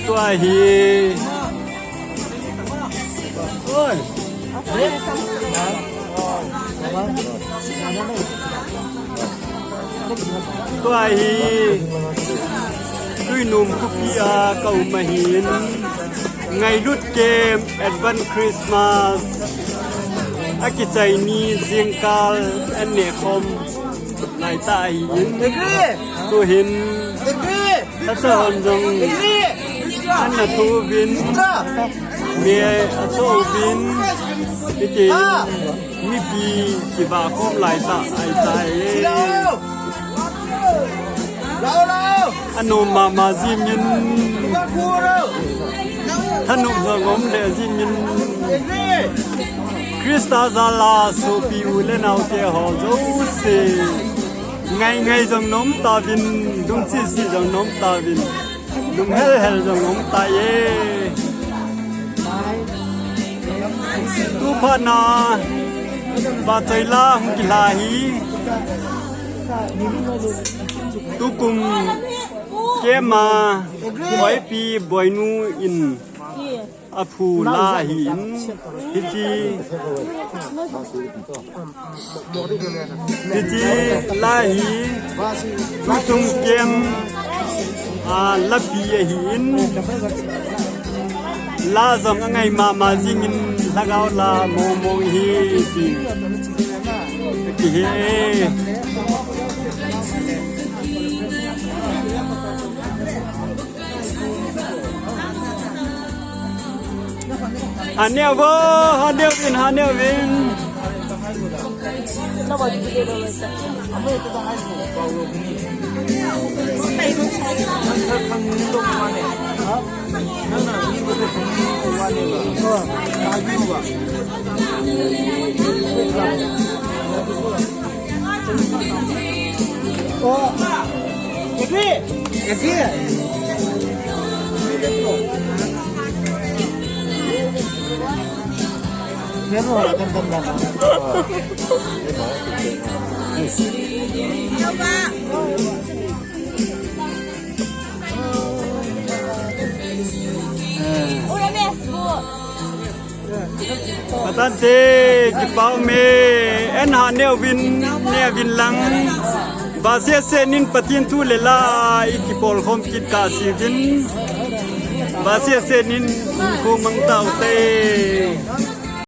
ตัวฮีโอ้ยตัวฮีด้วยหนุ่มคุกกี้อาเก่ามาหินไงรุดเกมแอดวันคริสต์มาสอากิใจนี้เสียงกาลอันเนคอมลายตาหินตัวหินทัศนจงอันนาทูวินเมียอัศวินพิจิมีปีกีบาคมลายตาไอใจอันนมาซิมินท่านุสงมเดซิมินคริสตาซาลาสูปิวเลนเอาเตหอโจเซไงจงน้มตาวินดุงซีจงน้มตาวินดุงเฮลจงน้มตาเยตูพานาบาใจลาหุกิลาฮีตุกุมเกมาบอยปีบอยนูอินอภูลาหินพิจีลาหินตุตุงเกมลับบีหินลาจงไงมาจิงินลากาวลาโมฮีปีเฮฮันเนลฮันเนลวินPatan te kipau me en ha ne win lang ba se nin patin tu le la ikipol khom kit ka si win ba se nin ko mang tau te